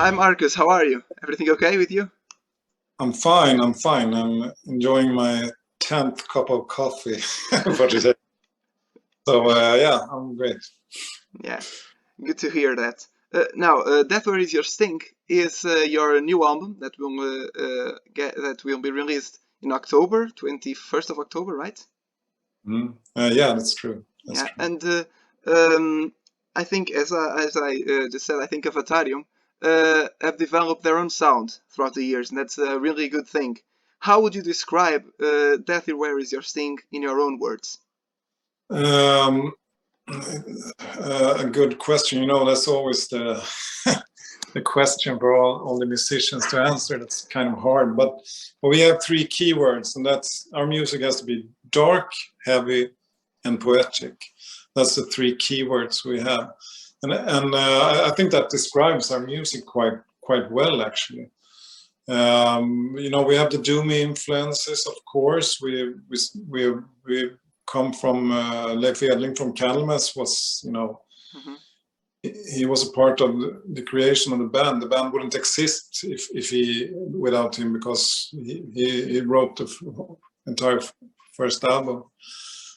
Hi Marcus, how are you? Everything okay with you? I'm fine. I'm fine. I'm enjoying my 10th cup of coffee for today. So yeah, I'm great. Yeah, good to hear that. Now, That Where Is Your Stink is your new album that will be released in October, 21st of October, right? Yeah, that's true. That's Yeah, true. and I think as I just said, I think Avatarium have developed their own sound throughout the years, and that's a really good thing. How would you describe Death Where Is Your Sting in your own words? Um, a good question. You know, that's always the the question for all the musicians to answer. That's kind of hard. But we have three keywords, and that's our music has to be dark, heavy, and poetic. That's the three keywords we have, and I think that describes our music quite well, actually. You know, we have the doomy influences, of course. We come from Leif Edling from Candlemass was, you know, he was a part of the creation of the band. The band wouldn't exist if he without him, because he wrote the entire first album.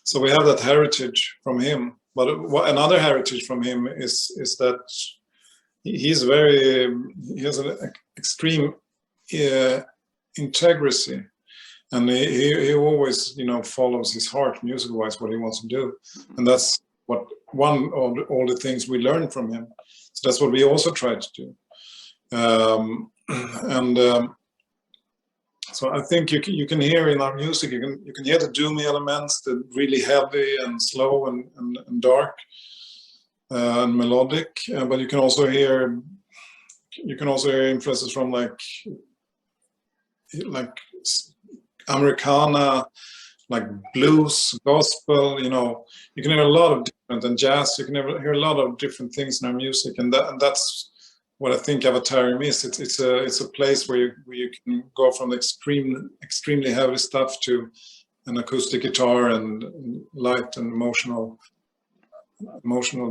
So we have that heritage from him. But another heritage from him is that he has an extreme integrity, and he always, you know, follows his heart music wise, what he wants to do, and that's what one of all the things we learned from him. So that's what we also try to do. So I think you can hear in our music, you can hear the doomy elements, the really heavy and slow and dark and melodic, but you can also hear influences from like Americana, like blues, gospel. You know, you can hear a lot of different, and jazz. You can hear a lot of different things in our music, and that's what I think Avatarium is. It's a place where you can go from extremely heavy stuff to an acoustic guitar and light and emotional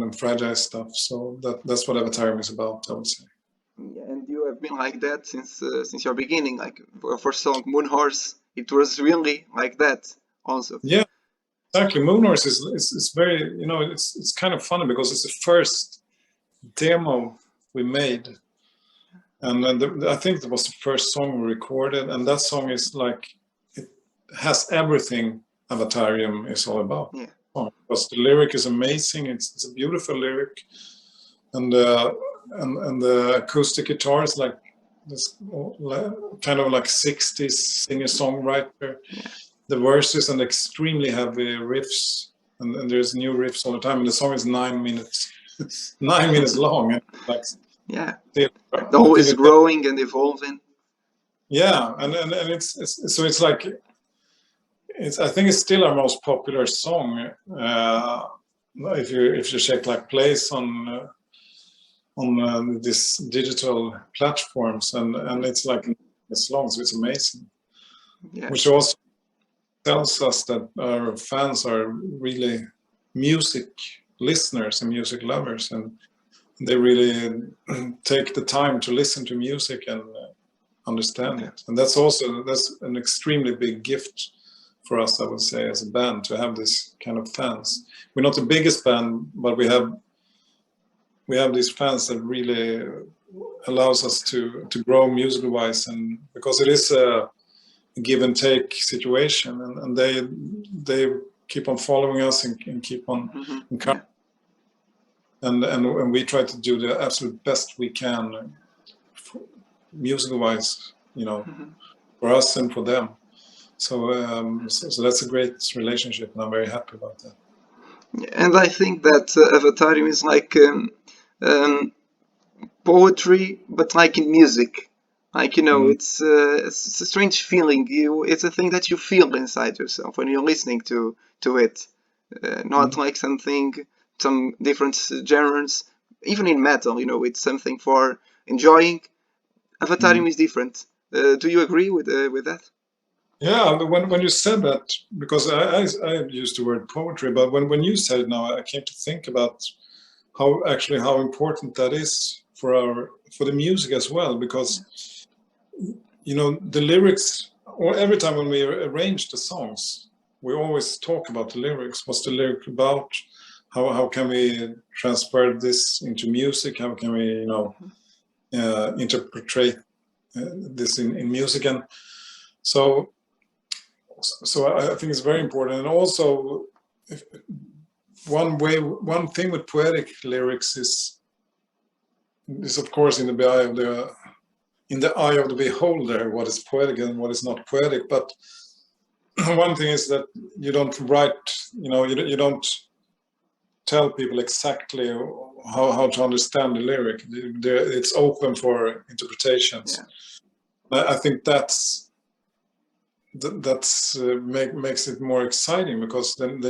and fragile stuff. So that's what Avatarium is about, I would say. Yeah, and you have been like that since your beginning. Like for song Moon Horse, it was really like that also. Yeah, exactly. Moon Horse is very, you know, it's kind of funny because it's the first demo we made, and I think it was the first song we recorded, and that song is like, it has everything Avatarium is all about. Yeah. Because the lyric is amazing. It's a beautiful lyric, and the acoustic guitar is like this kind of like 60s singer-songwriter. Yeah. The verses and extremely heavy riffs, and there's new riffs all the time. And the song is 9 minutes, 9 minutes long. And like, yeah, always growing and evolving. Yeah, and it's so it's like I think it's still our most popular song. If you check like plays on these digital platforms, and it's like it's long, so it's amazing. Yeah. Which also tells us that our fans are really music listeners and music lovers, and they really take the time to listen to music and understand it. And that's an extremely big gift for us, I would say, as a band, to have this kind of fans. We're not the biggest band, but we have these fans that really allows us to grow musical wise, and because it is a give and take situation, and they keep on following us and keep on encouraging. And we try to do the absolute best we can musical wise, you know, for us and for them. So that's a great relationship, and I'm very happy about that. And I think that Avatarium is like poetry, but like in music. Like, you know, it's a strange feeling. It's a thing that you feel inside yourself when you're listening to it. Not like some different genres. Even in metal, you know, it's something for enjoying. Avatarium is different. Do you agree with that? Yeah, when you said that, because I used the word poetry, but when you said it now, I came to think about how important that is for the music as well, because the lyrics, or every time when we arrange the songs, we always talk about the lyrics. What's the lyric about? How can we transfer this into music? How can we interpret this in music? And so I think it's very important. And also, one thing with poetic lyrics is of course in the eye of the beholder what is poetic and what is not poetic. But one thing is that you don't write, you don't tell people exactly how to understand the lyric. It's open for interpretations. Yeah. I think that's makes it more exciting, because then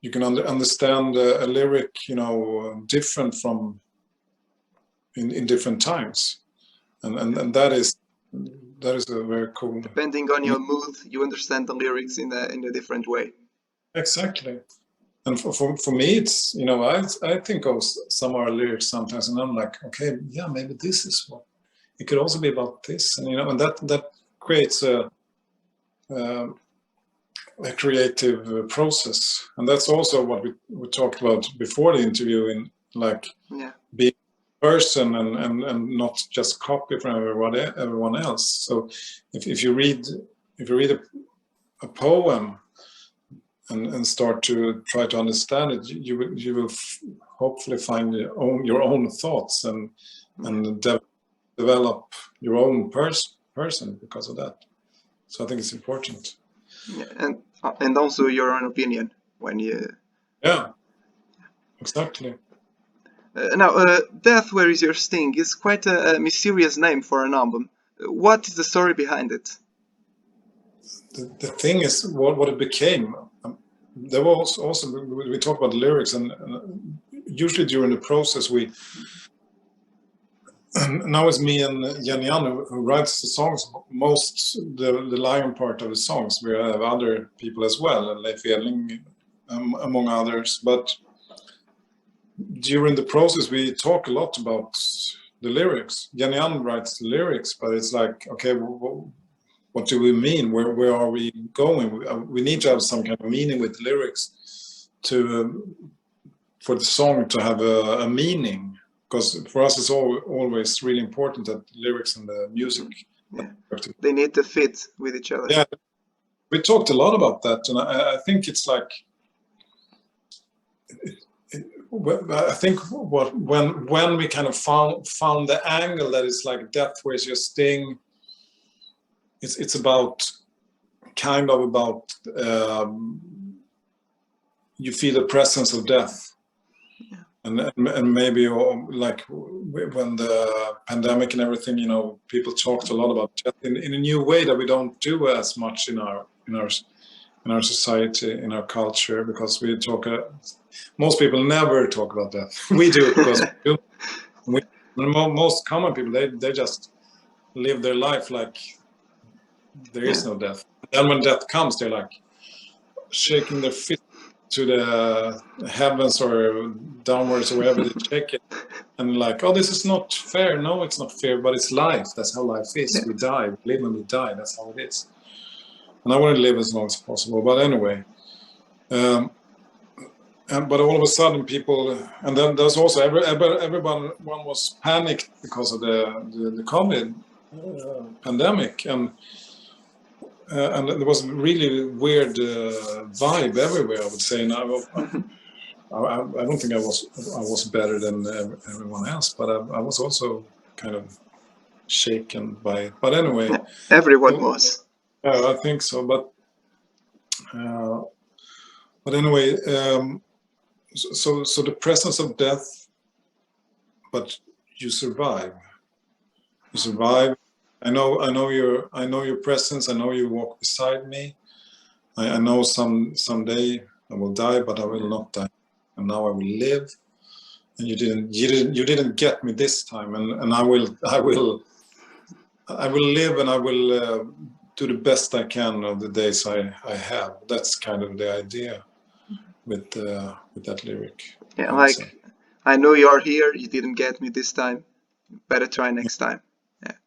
you can understand a lyric, different from in different times, and that is a very cool. Depending on your mood, you understand the lyrics in a different way. Exactly. And for me, it's, I think of some of our lyrics sometimes, and I'm like, okay, yeah, maybe this is what it could also be about this, and and that creates a creative process. And that's also what we talked about before the interview, in being a person and not just copy from everyone else. So if you read a poem and start to try to understand it, you will hopefully find your own thoughts and develop your own person because of that. So I think it's important. Yeah, and also your own opinion when you. Yeah, exactly. Now, Death Where Is Your Sting is quite a mysterious name for an album. What is the story behind it? The thing is what it became. There was also, we talk about lyrics, and usually during the process now it's me and Jan who writes the songs, the lion part of the songs. We have other people as well, Leif Edling, among others. But during the process, we talk a lot about the lyrics. Jan writes the lyrics, but it's like, okay, what do we mean? Where are we going? We need to have some kind of meaning with the lyrics for the song to have a meaning. Because for us, it's always really important that the lyrics and the music, they need to fit with each other. Yeah, we talked a lot about that, and I think it's like, I think when we kind of found the angle that is like Death Where's Your Sting, it's about you feel the presence of death. And maybe like when the pandemic and everything, people talked a lot about death in a new way that we don't do as much in our society, in our culture, because we talk. Most people never talk about death. We do it because most common people they just live their life like there is no death. And when death comes, they're like shaking their fist to the heavens or downwards or wherever they check it, and like, oh, this is not fair. No, it's not fair, but it's life. That's how life is. We die, we live and we die. That's how it is. And I want to live as long as possible. But anyway, but all of a sudden people, and then there's also everyone was panicked because of the COVID pandemic, and there was a really weird vibe everywhere, I would say. And I don't think I was better than everyone else, but I was also kind of shaken by it. But anyway, everyone was. I think so. But anyway, so the presence of death, but you survive. You survive. I know your presence. I know you walk beside me. I know someday I will die, but I will not die. And now I will live. And you didn't get me this time. And I will live, and I will do the best I can of the days I have. That's kind of the idea with that lyric. Yeah, I know you're here. You didn't get me this time. Better try next time.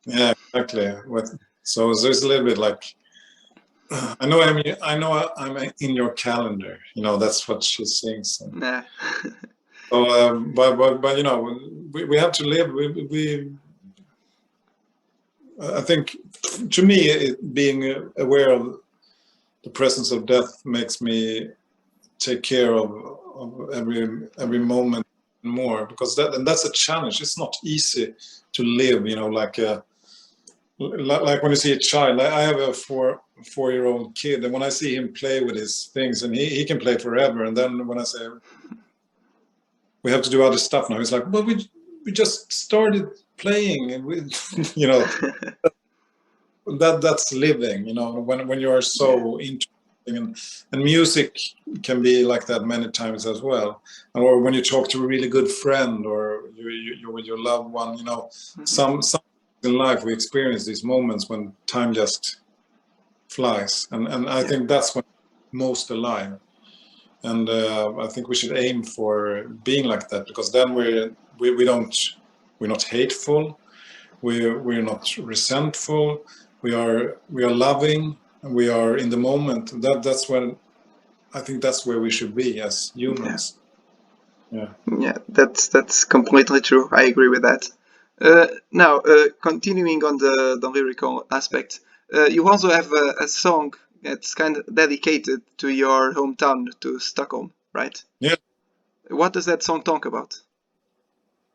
Yeah, exactly. So there's a little bit like, I know I'm in your calendar. That's what she sings. Nah. So, but we have to live. I think, to me, being aware of the presence of death makes me take care of every moment more, because that's a challenge. It's not easy to live, like when you see a child. I have a four-year-old kid, and when I see him play with his things, and he can play forever, and then when I say we have to do other stuff now, he's like, well, we just started playing, and we that's living, when you are so interesting, and music can be like that many times as well. Or when you talk to a really good friend, or you're with your loved one, some in life we experience these moments when time just flies, and I think that's when most alive. And I think we should aim for being like that, because then we're not hateful, we're not resentful, we are loving, and we are in the moment. That's when I think that's where we should be as humans. Yeah, that's completely true. I agree with that. Now, continuing on the lyrical aspect, you also have a song that's kind of dedicated to your hometown, to Stockholm, right? Yeah. What does that song talk about?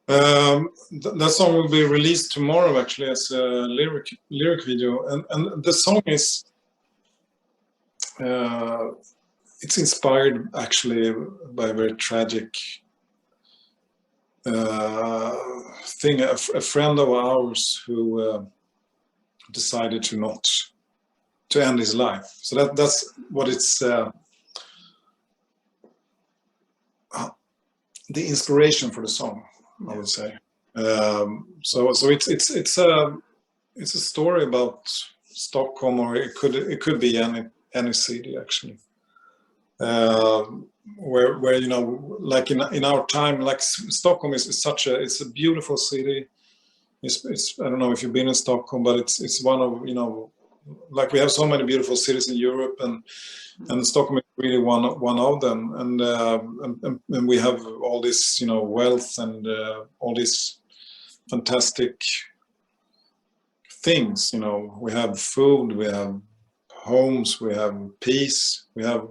That song will be released tomorrow, actually, as a lyric video, and the song is it's inspired actually by a very tragic thing. A friend of ours who decided to end his life. So that's what it's. The inspiration for the song, I would say. So it's a story about Stockholm, or it could be any city, actually. Where like in our time, like Stockholm is it's a beautiful city. It's I don't know if you've been in Stockholm, but it's one of, like we have so many beautiful cities in Europe, and Stockholm is really one of them, and we have all this wealth, and all these fantastic things. We have food, we have homes, we have peace, we have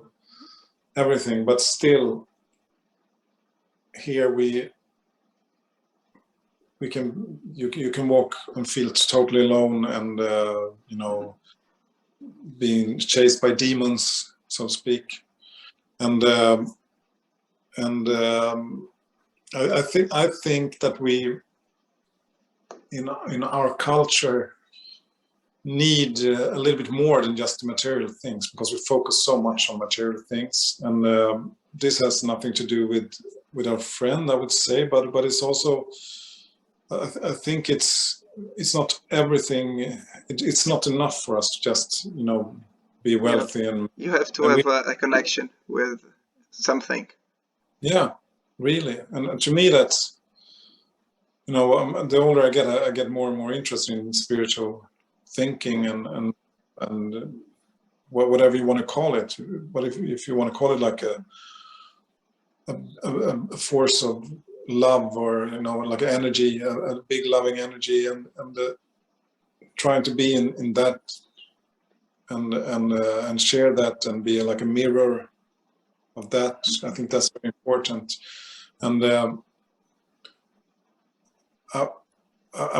everything, but still here you can walk and feel totally alone, and being chased by demons, so to speak. And I think that we in our culture need a little bit more than just the material things, because we focus so much on material things, and this has nothing to do with our friend, I would say, but it's also I think it's not everything. It's not enough for us to just be wealthy, and you have to have a connection with something. Yeah, really. And to me, that's the older I get more and more interested in spiritual thinking, and whatever you want to call it. But if you want to call it like a force of love, or like energy, a big loving energy, and trying to be in that, and share that, and be like a mirror of that. I think that's very important. And I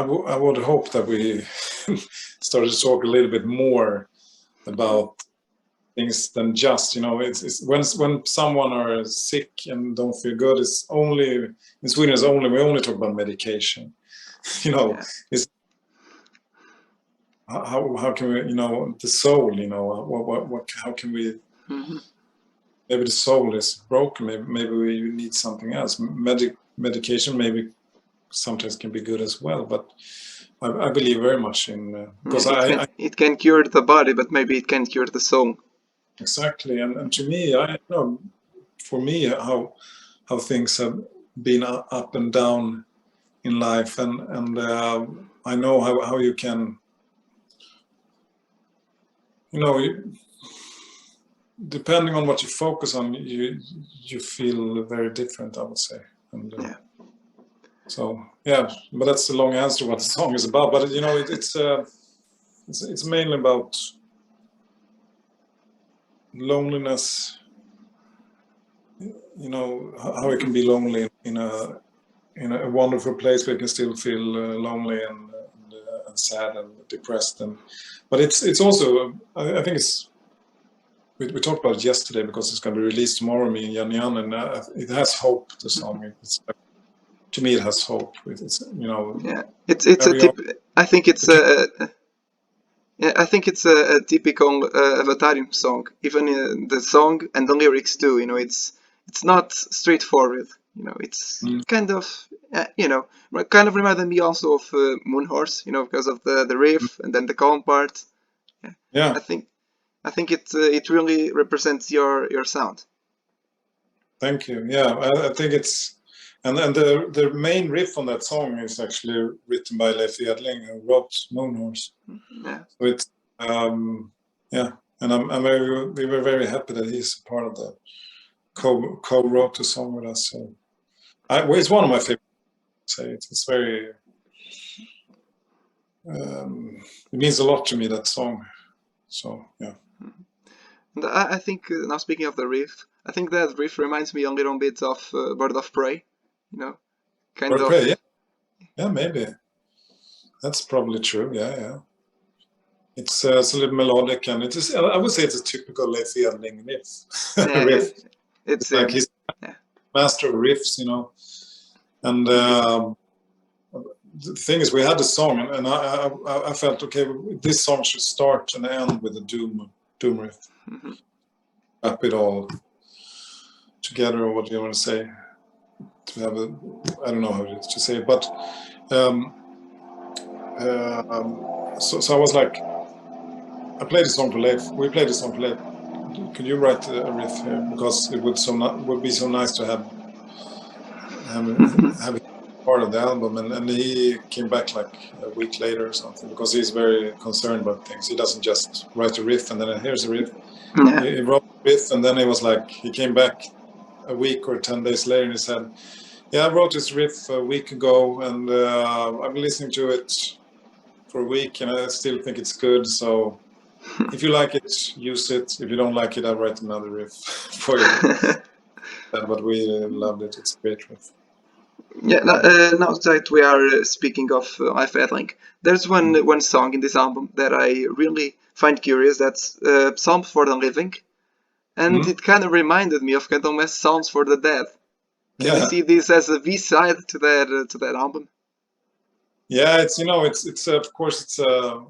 would hope that we started to talk a little bit more about things than just, it's when someone are sick and don't feel good, it's only in Sweden. We only talk about medication. It's how can we, the soul, how can we? Mm-hmm. Maybe the soul is broken. Maybe we need something else. Medication maybe sometimes can be good as well, but I believe very much in because it can cure the body, but maybe it can't cure the soul. Exactly, and to me, I know, for me, how things have been up and down in life, and I know how you can, depending on what you focus on, you feel very different, I would say. And Yeah. so yeah, but that's a long answer what the song is about. But it's mainly about loneliness. How it can be lonely in a wonderful place, but you can still feel lonely and sad and depressed. But it's also, I think it's, we talked about it yesterday because it's going to be released tomorrow, me and Jan, and it has hope. The song, to me, it has hope. Yeah, it's a tip. I think it's yeah, I think it's a typical Avatarium song. Even the song and the lyrics too. It's not straightforward. It's kind of kind of reminded me also of Moon Horse. Because of the riff and then the calm part. Yeah. I think it really represents your sound. Thank you. Yeah, I think it's, and the main riff on that song is actually written by Leif Edling, who wrote Moon Horse. Yeah. So it's yeah, and we were very happy that he's a part of that. Co-wrote the song with us. So it's one of my favorites. It's very. It means a lot to me, that song. So yeah. And I think now, speaking of the riff, I think that riff reminds me a little bit of Bird of Prey. Kind of. Prey, yeah, maybe. That's probably true. Yeah. It's a little melodic, and it is. I would say it's a typical Leif Edling riff. Yeah. It's like he's master of riffs, And the thing is, we had the song, and I felt, okay, this song should start and end with a doom riff. Mm-hmm. Wrap it all together, or what do you want to say? To have I don't know how to say it, but so I was like, I played the song for Leif. We played the song for Leif. Could you write a riff here? Because it would be so nice to have it part of the album. And he came back like a week later or something, because he's very concerned about things. He doesn't just write a riff and then here's a riff. Yeah. He wrote a riff, and then he came back a week or 10 days later, and he said, yeah, I wrote this riff a week ago, and I've been listening to it for a week, and I still think it's good. So if you like it, use it. If you don't like it, I'll write another riff for you. But we loved it. It's a great riff. Yeah. Now that we are speaking of Leif Edling, there's one song in this album that I really find curious. That's "Psalms for the Living," and it kind of reminded me of Candlemass "Psalms for the Dead." Can you see this as a B-side to that album? Yeah, it's of course it's a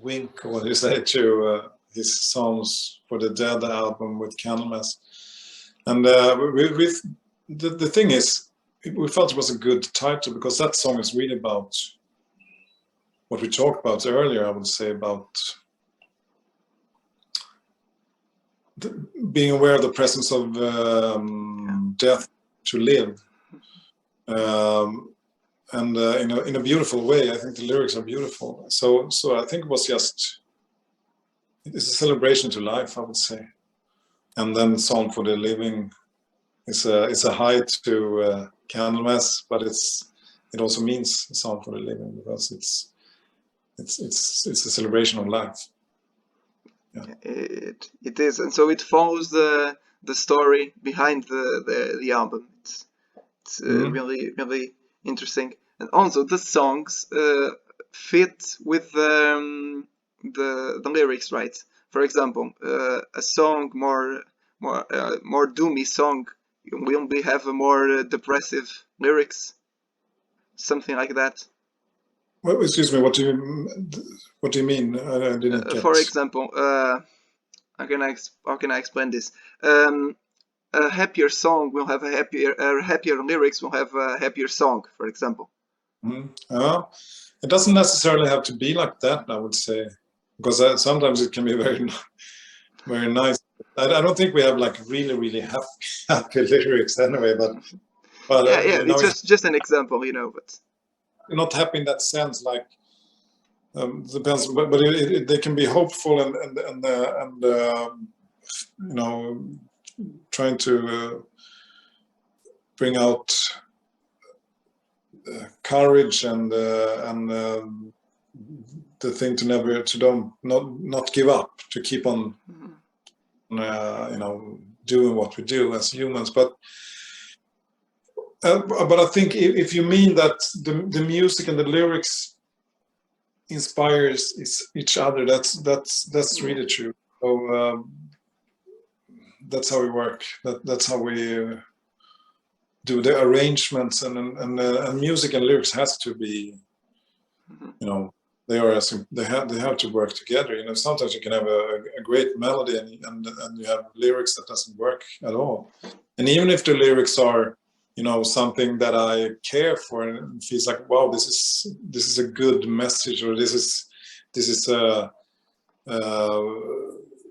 wink, or what do you say, to his Songs for the Dead album with Candlemass. And the thing is, we felt it was a good title, because that song is really about what we talked about earlier, I would say, about being aware of the presence of death to live. And in a beautiful way. I think the lyrics are beautiful. So I think it was it's a celebration to life, I would say. And then "Song for the Living" is a hi to Candlemass, but it also means a song for the living, because it's a celebration of life. Yeah. It is, and so it follows the story behind the album. It's really, really interesting, and also the songs fit with the lyrics, right? For example, a song more doomy song will have a more depressive lyrics, something like that. Well, excuse me. What do you mean? I didn't get. For example, how can I explain this? A happier song will have happier lyrics will have a happier song, for example. It doesn't necessarily have to be like that, I would say, because sometimes it can be very, very nice I don't think we have like really happy lyrics anyway, but yeah, yeah. It's just an example, but not happy in that sense. Like depends, but they can be hopeful and trying to bring out courage and the thing to never not give up, to keep on doing what we do as humans. But I think if you mean that the music and the lyrics inspires each other, that's really true. So that's how we work. That's how we do the arrangements, and music and lyrics has to be, they have to work together. Sometimes you can have a great melody and you have lyrics that doesn't work at all. And even if the lyrics are, something that I care for and feels like, wow, this is a good message, or this is a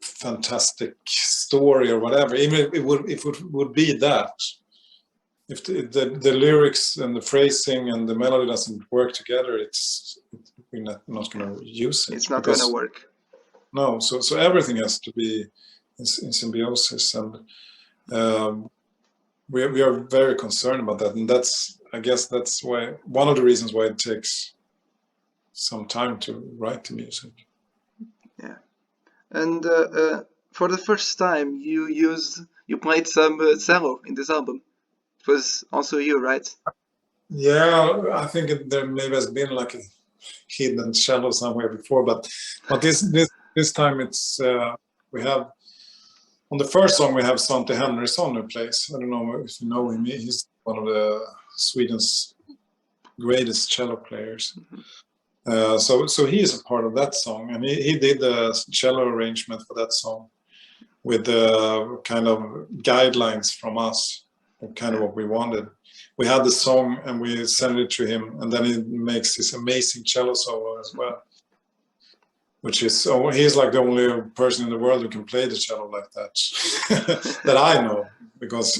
fantastic story or whatever. Even if it would be that, if the lyrics and the phrasing and the melody doesn't work together, we're not going to use it. It's not going to work. No, so everything has to be in symbiosis, and we are very concerned about that, and I guess that's why one of the reasons why it takes some time to write the music. Yeah, and for the first time you played some cello in this album. It was also you, right? Yeah, I think there maybe has been like a hidden cello somewhere before, but this time it's we have. On the first song, we have Svante Henriksson who plays. I don't know if you know him. He's one of the Sweden's greatest cello players. So he is a part of that song, and he did the cello arrangement for that song with the kind of guidelines from us, kind of what we wanted. We had the song and we sent it to him, and then he makes this amazing cello solo as well. Which is, he's like the only person in the world who can play the cello like that, that I know, because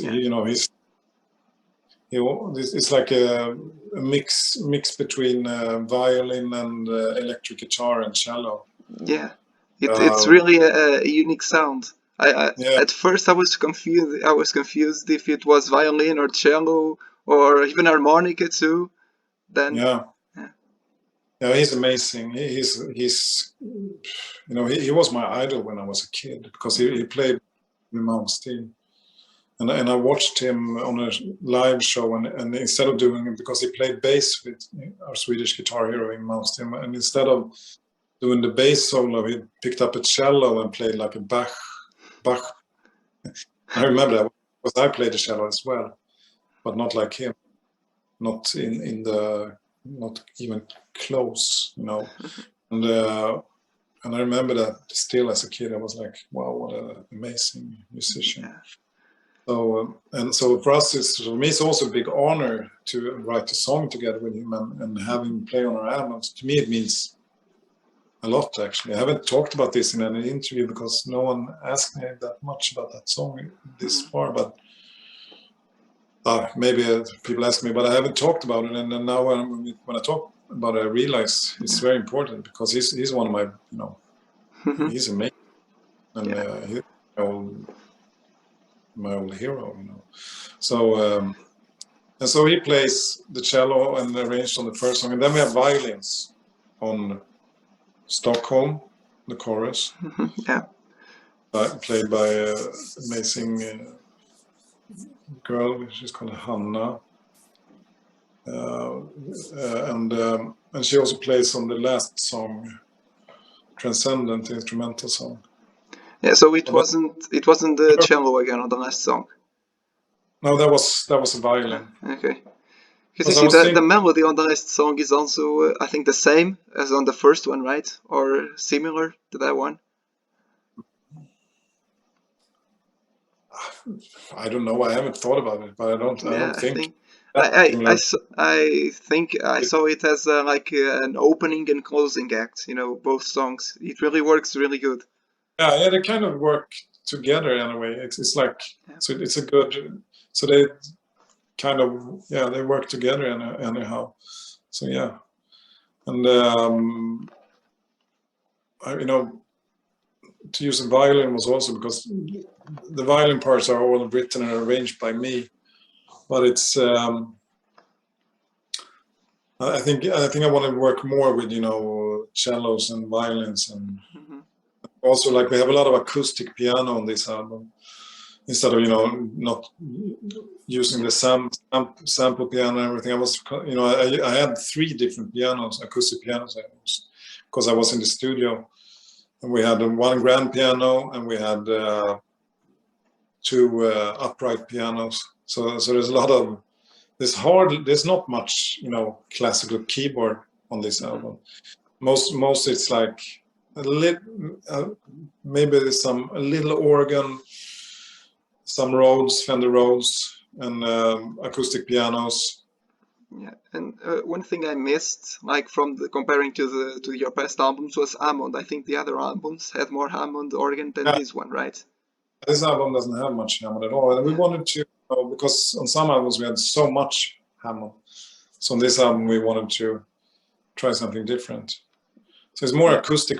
it's like a mix between violin and electric guitar and cello. Yeah, it's really a unique sound. At first I was confused. I was confused if it was violin or cello or even harmonica too. Then yeah, he's amazing. He's he was my idol when I was a kid, because he played with Malmsteen, and I watched him on a live show, and instead of doing it, because he played bass with our Swedish guitar hero in Malmsteen, and instead of doing the bass solo, he picked up a cello and played like a Bach. I remember that because I played the cello as well, but not like him, not in the, not even close, and I remember that still as a kid, I was like, wow, what an amazing musician. So for us, for me, it's also a big honor to write a song together with him and have him play on our albums. To me, it means a lot, actually. I haven't talked about this in any interview because no one asked me that much about that song this far, but maybe people ask me, but I haven't talked about it. And then now when I talk about it, I realize it's very important, because he's one of my, he's amazing. And he's my old hero, So, and so he plays the cello and arranged on the first song. And then we have violins on Stockholm, the chorus. Played by an amazing girl, she's called Hanna. And she also plays on the last song, Transcendent, instrumental song. Yeah, so it wasn't the cello again on the last song. No, that was a violin. Okay. Because you see, the melody on the last song is also, I think, the same as on the first one, right? Or similar to that one? I don't know. I haven't thought about it, but I don't think. I think I saw it as like an opening and closing act. Both songs. It really works really good. Yeah, they kind of work together in a way. It's like, so it's a good, so they kind of, yeah, they work together anyhow. So yeah. And you know, to use a violin was also because the violin parts are all written and arranged by me, but it's I think I want to work more with, you know, cellos and violins, and also like we have a lot of acoustic piano on this album instead of, you know, not using the sample piano and everything. I was, you know, I had 3 different pianos, acoustic pianos, because I was in the studio, and we had 1 grand piano and we had 2 upright pianos. So there's a lot of, there's not much, you know, classical keyboard on this album. Most it's like a little, maybe there's a little organ, some Rhodes, Fender Rhodes, and acoustic pianos. Yeah, and one thing I missed, like from comparing to your past albums, was Hammond. I think the other albums had more Hammond organ than this one, right? This album doesn't have much Hammond at all, and we wanted to, because on some albums we had so much Hammond. So on this album we wanted to try something different. So it's more acoustic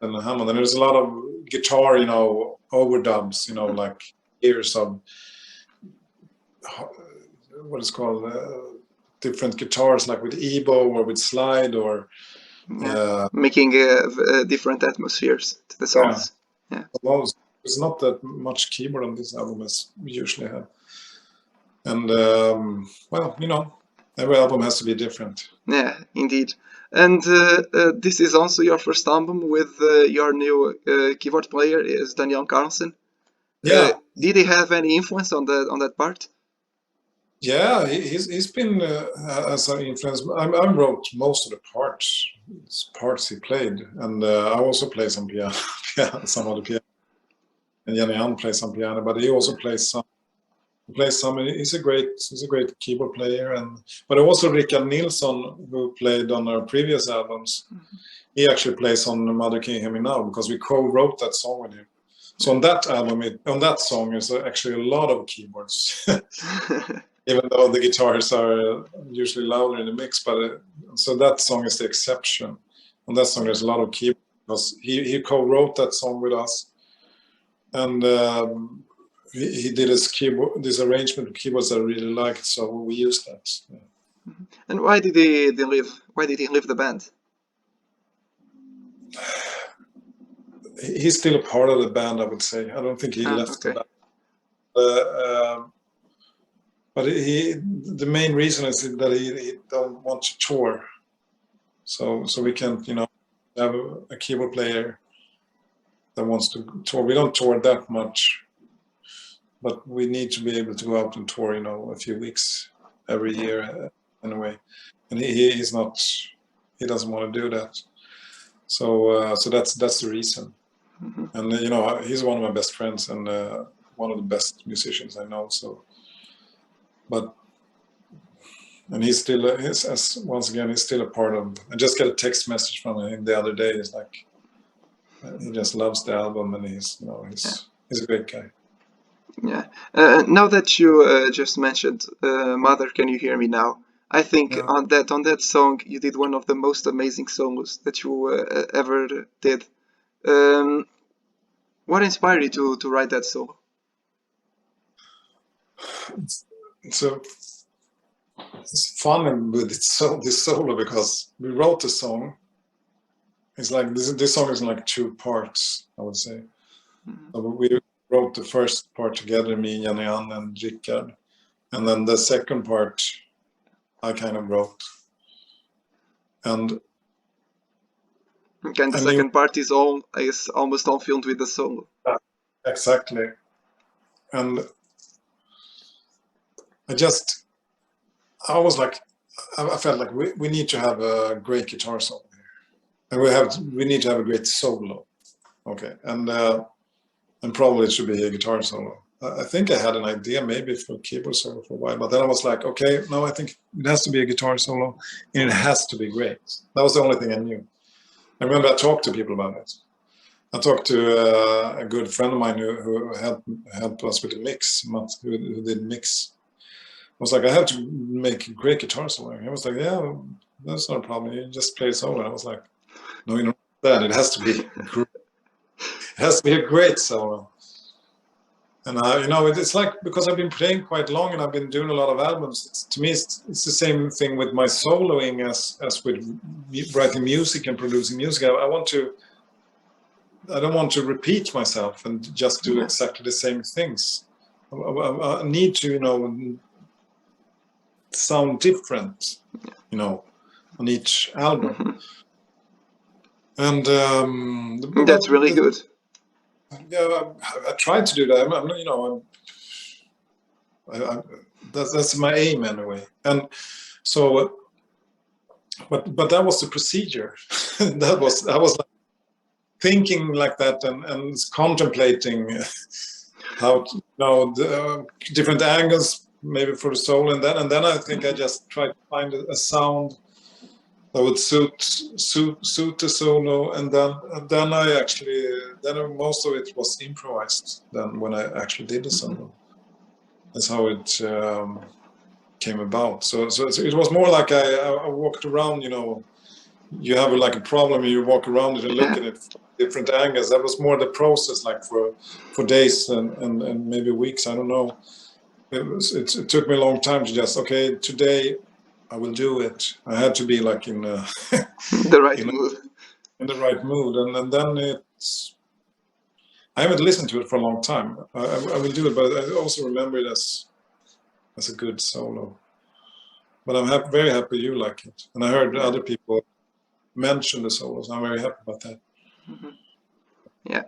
than the Hammond, and there's a lot of guitar, you know, overdubs, you know, like years of what is called different guitars, like with Ebo or with slide, or making different atmospheres to the songs. Yeah. There's not that much keyboard on this album as we usually have. And well, you know, every album has to be different. Yeah, indeed. And this is also your first album with your new keyboard player, is Daniel Carlson. Yeah. Did he have any influence on that part? Yeah, he's been as an influence. I wrote most of the parts he played, and I also play some piano, some of the piano. And Jan plays some piano, but he also plays some. He's a great keyboard player, but also Rickard Nilsson, who played on our previous albums. He actually plays on Mother Can You Hear Me Now, because we co-wrote that song with him. So on that album, on that song, is actually a lot of keyboards, even though the guitars are usually louder in the mix. But so that song is the exception. On that song, there's a lot of keyboards, because he co-wrote that song with us, and he did this arrangement of keyboards that I really liked, so we used that. Yeah. And why did he leave? Why did he leave the band? He's still a part of the band, I would say. I don't think he left the band. But the main reason is that he don't want to tour. So we can't, you know, have a keyboard player that wants to tour. We don't tour that much, but we need to be able to go out and tour, you know, a few weeks every year in a way. And he doesn't want to do that. So that's the reason. And you know, he's one of my best friends and one of the best musicians I know. So, and he's still once again, he's still a part of. I just got a text message from him the other day. It's like he just loves the album, and he's a great guy. Yeah. Now that you just mentioned "Mother, Can You Hear Me Now," I think on that song you did one of the most amazing solos that you ever did. What inspired you to write that solo? It's fun with this solo, because we wrote the song. It's like this song is in like 2 parts, I would say. So we wrote the first part together, me, Jan and Rickard, and then the second part I kind of wrote. And the second part is almost all filmed with the solo. Exactly. And I was like, I felt like we need to have a great guitar solo here, and we need to have a great solo. Okay, and probably it should be a guitar solo. I think I had an idea maybe for a keyboard solo for a while, but then I was like, okay, no, I think it has to be a guitar solo, and it has to be great. That was the only thing I knew. I remember I talked to people about it, I talked to a good friend of mine who helped us with the mix, Matt, who did mix. I was like, I have to make a great guitar solo. He was like, yeah, that's not a problem. You just play solo. I was like, no, you know that it has to be a great solo. And it's like, because I've been playing quite long and I've been doing a lot of albums. To me, it's the same thing with my soloing as with writing music and producing music. I don't want to repeat myself and just do exactly the same things. I need to, sound different, on each album. And that's really good. Yeah, I tried to do that. That's my aim anyway. And so, but that was the procedure. I was like thinking like that and contemplating how the different angles maybe for the solo, and then I think I just tried to find a sound that would suit the solo, and then most of it was improvised. Then when I actually did the solo, that's how it came about. So it was more like I walked around. You have like a problem, you walk around it and look at it from different angles. That was more the process, like for days and maybe weeks. I don't know. It took me a long time to just, okay, today I will do it. I had to be like in the right mood. In the right mood, and then I haven't listened to it for a long time. I will do it, but I also remember it as a good solo. But I'm very happy you like it, and I heard other people mention the solos. I'm very happy about that. Yeah.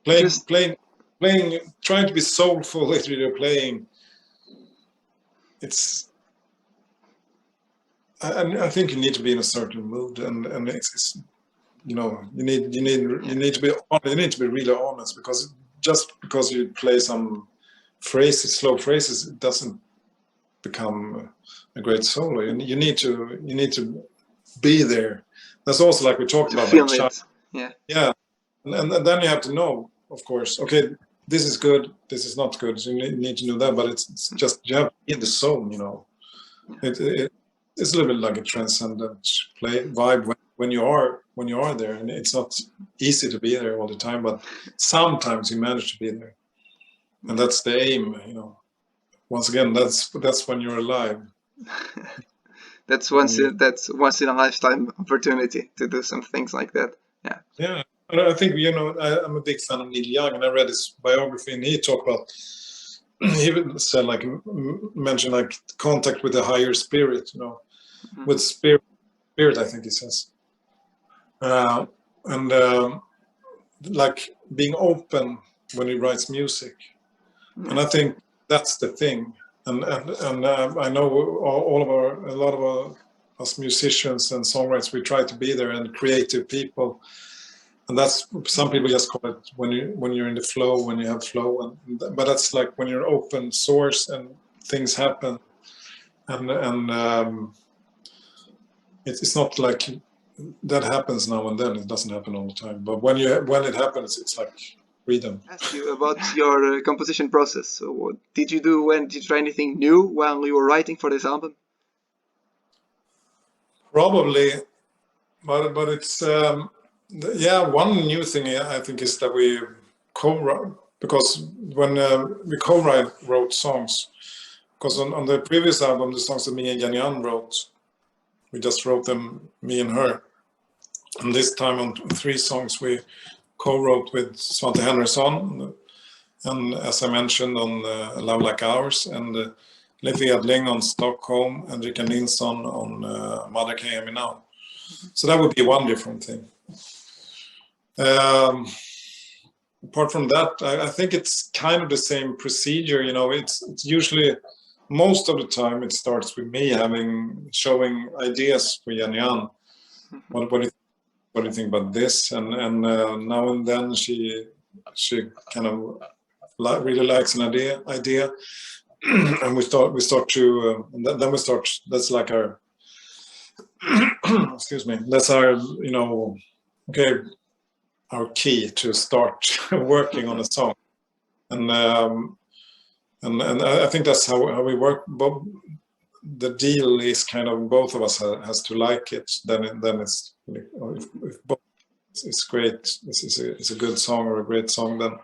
Playing, trying to be soulful if you're playing. I think you need to be in a certain mood, and it's you need to be really honest, because just because you play some slow phrases, it doesn't become a great solo. You need to be there. That's also like we talked about, feel it. Yeah, and then you have to know, of course, okay, this is good, this is not good. So you need to know that, but it's just you have to be in the zone. It's a little bit like a transcendent vibe when you are there, and it's not easy to be there all the time, but sometimes you manage to be there, and that's the aim. Once again, that's when you're alive. That's once in a lifetime opportunity to do some things like that. Yeah, I think I'm a big fan of Neil Young, and I read his biography, and he talked about. He said, like, mentioned like contact with the higher spirit, with spirit. I think he says, and like being open when he writes music, and I think that's the thing. And I know a lot of us musicians and songwriters, we try to be there, and creative people. And that's, some people just call it when you're in the flow, when you have flow, but that's like when you're open source and things happen, and it's not like that happens now and then. It doesn't happen all the time, but when it happens, it's like freedom. Ask you about your composition process. So what did you do? Did you try anything new while you were writing for this album? Probably, but it's one new thing I think is that we co-write, because when we wrote songs, because on the previous album, the songs that me and Jan wrote, we just wrote them, me and her, and this time on 3 songs we co-wrote with Svante Henriksson, and as I mentioned, on Love Like Ours, and Leif Edling on Stockholm, and Rickard Nilsson on Mother Can Hear Me Now. So that would be one different thing. Apart from that, I think it's kind of the same procedure. It's usually, most of the time, it starts with me showing ideas for Jan. What do you think about this? And now and then she kind of really likes an idea, and we start to then we start. That's like our excuse me. That's our okay. our key to start working on a song. And I think that's how we work. But the deal is kind of both of us has to like it. Then it's if both it's great. It's a good song or a great song. Then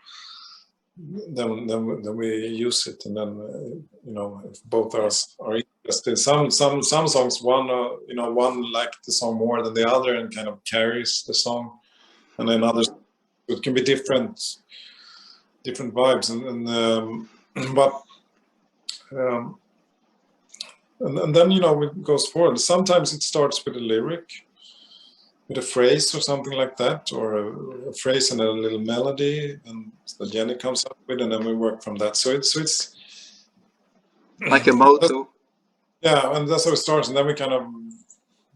we use it. And then if both of us are interested. Some songs one like the song more than the other and kind of carries the song, and then others it can be different vibes and then it goes forward. Sometimes it starts with a lyric, with a phrase or something like that, or a phrase and a little melody, and that Jenny comes up with, and then we work from that. So it's like a motto. Yeah, and that's how it starts, and then we kind of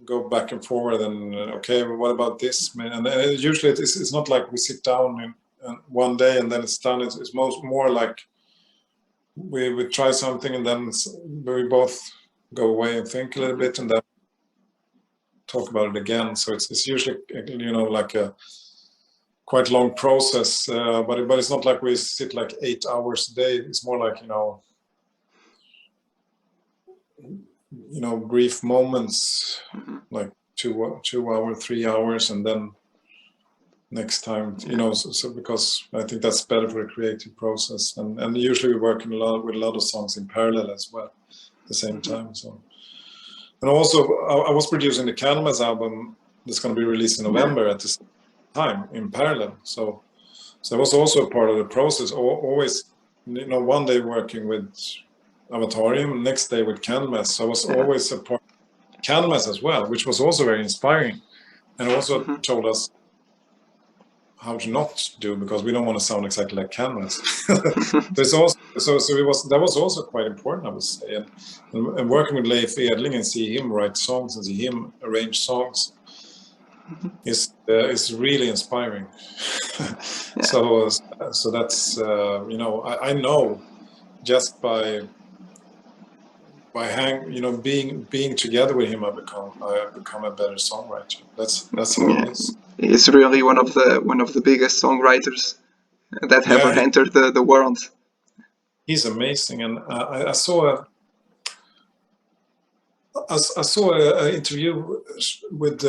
go back and forward. And okay, well, what about this? And usually it's not like we sit down in one day and then it's done. It's more like we try something and then we both go away and think a little bit and then talk about it again. So it's usually like a quite long process, but it's not like we sit like 8 hours a day. It's more like brief moments, like 2 hours, 3 hours, and then next time, so because I think that's better for the creative process, and usually we're working with a lot of songs in parallel as well at the same time. So, and also I was producing the Candlemass album that's going to be released in November at the same time in parallel. So that was also a part of the process. Always, one day working with Avatarium, next day with Candlemass. So I was always a part of Candlemass as well, which was also very inspiring, and also told us how to not do, because we don't want to sound exactly like Candlemass. That was also quite important, I would say. And working with Leif Edling and see him write songs and see him arrange songs is really inspiring. So that's I know just by being together with him, I become a better songwriter. That's how it is. He's really one of the biggest songwriters that ever entered the world. He's amazing, and I saw an interview with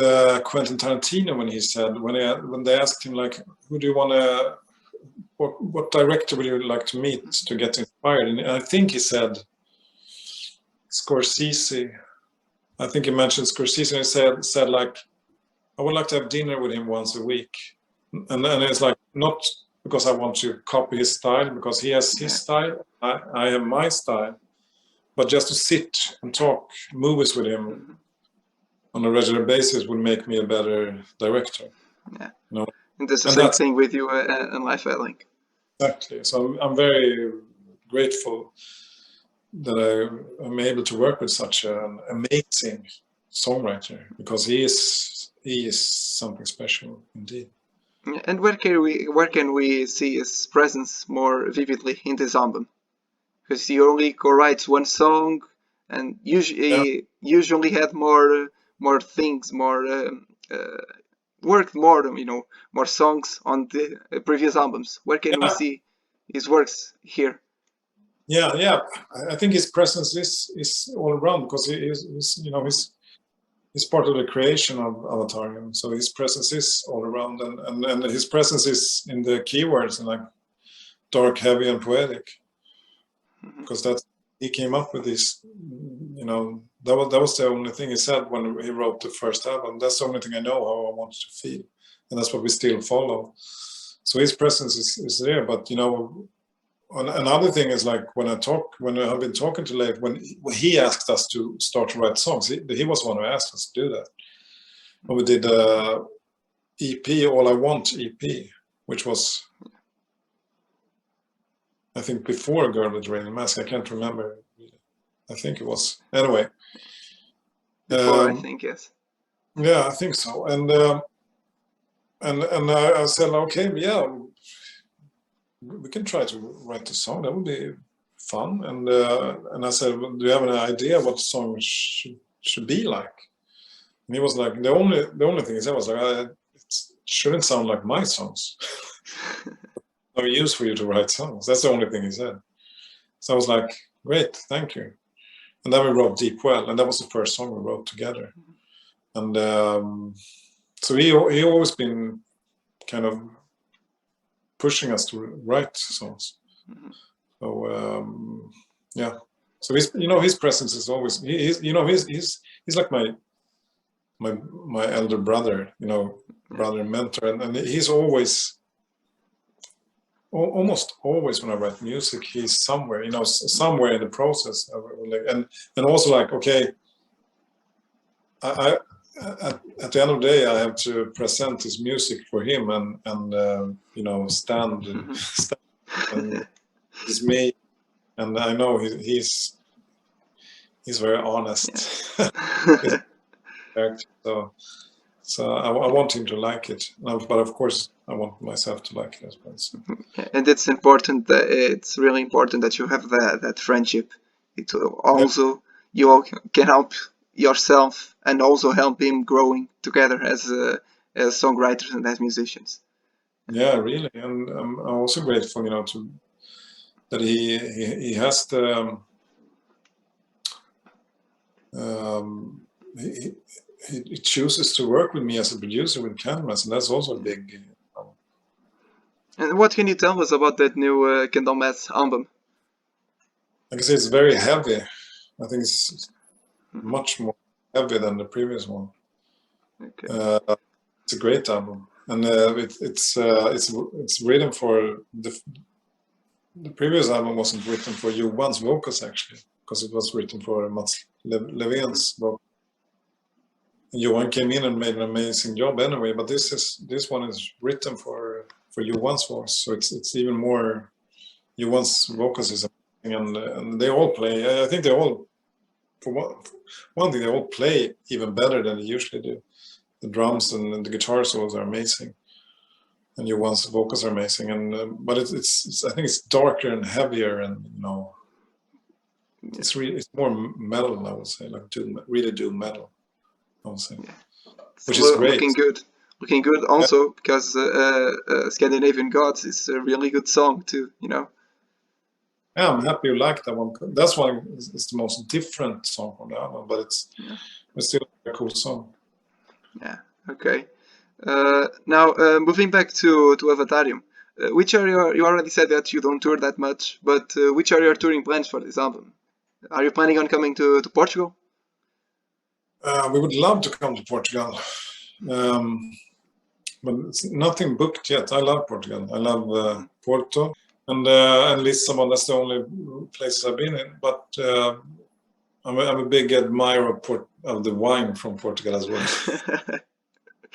Quentin Tarantino when he said when they asked him, like, who do you want to, what director would you like to meet to get inspired? And I think he said Scorsese. I think he mentioned Scorsese, and he said like, I would like to have dinner with him once a week. And it's like, not because I want to copy his style, because he has his style, I have my style, but just to sit and talk movies with him on a regular basis would make me a better director. Yeah. And that's the same thing with you and Leif Edling. Exactly. So I'm very grateful that I'm able to work with such an amazing songwriter, because he is something special indeed. And where can we see his presence more vividly in this album? Because he only co-writes one song, and usually had more things, worked more, more songs on the previous albums. Where can we see his works here? Yeah. I think his presence is all around, because he's part of the creation of Avatarium. So his presence is all around, and his presence is in the keywords, and like dark, heavy, and poetic, because he came up with this. That was the only thing he said when he wrote the first album. That's the only thing I know how I wanted to feel, and that's what we still follow. So his presence is there, but another thing is, like, when I've been talking to Leif, when he asked us to start to write songs, he was the one who asked us to do that. When we did EP, All I Want EP, which was, I think, before Girl with Raining Mask. I can't remember. I think it was. Anyway. Before, I think, yes. Yeah, I think so. And I said, okay, yeah, we can try to write a song. That would be fun. And I said, well, do you have an idea what the song should be like? And he was like, the only thing he said was like, shouldn't sound like my songs. No use for you to write songs. That's the only thing he said. So I was like, great, thank you. And then we wrote Deep Well, and that was the first song we wrote together. And so he always been kind of pushing us to write songs. So yeah. So his presence is always he's like my elder brother, brother and mentor, and he's always. Almost always when I write music, he's somewhere, somewhere in the process. And also like, okay, I at the end of the day, I have to present his music for him and stand and it's me. And I know he's very honest. So I want him to like it, but of course I want myself to like it as well. So. And it's important. It's really important that you have that friendship. It also you can help yourself and also help him growing together as songwriters and as musicians. Yeah, really, and I'm also grateful, that he has the. He chooses to work with me as a producer with Candlemass, and that's also a big. And what can you tell us about that new Candlemass album? Like I say, it's very heavy. I think it's much more heavy than the previous one. Okay. It's a great album, and it's written for the previous album wasn't written for Johan's vocals actually, because it was written for Mats Levin's vocals. Johan came in and made an amazing job anyway, but this one is written for Johan's voice, so it's even more. Johan's vocals is amazing, and they all play. I think they all, for one thing, they all play even better than they usually do. The drums and the guitar solos are amazing, and Johan's vocals are amazing. And but it's I think it's darker and heavier, and it's more metal. I would say, like really do metal. Yeah. Which is great. Looking good also, because Scandinavian Gods is a really good song too, Yeah, I'm happy you like that one. That's one is the most different song from the album, but it's still a cool song. Yeah, okay. Now, moving back to Avatarium, which are you already said that you don't tour that much, but which are your touring plans for this album? Are you planning on coming to Portugal? We would love to come to Portugal, but it's nothing booked yet. I love Portugal. I love Porto and Lisbon. That's the only places I've been in. But I'm a big admirer of the wine from Portugal as well.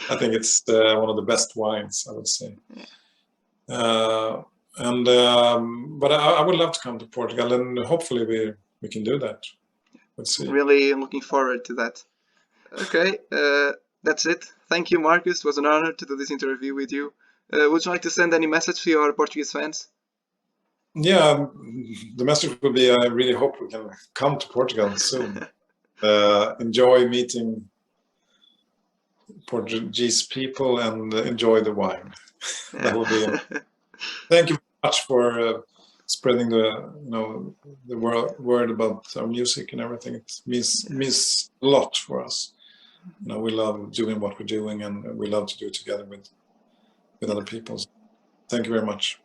I think it's one of the best wines, I would say. But I would love to come to Portugal, and hopefully we can do that. Let's see. Really looking forward to that. Okay, that's it. Thank you, Marcus. It was an honor to do this interview with you. Would you like to send any message to your Portuguese fans? Yeah, the message would be I really hope we can come to Portugal soon. Enjoy meeting Portuguese people and enjoy the wine. That would be. Thank you very much for spreading the word about our music and everything. It means a lot for us. We love doing what we're doing, and we love to do it together with other people. Thank you very much.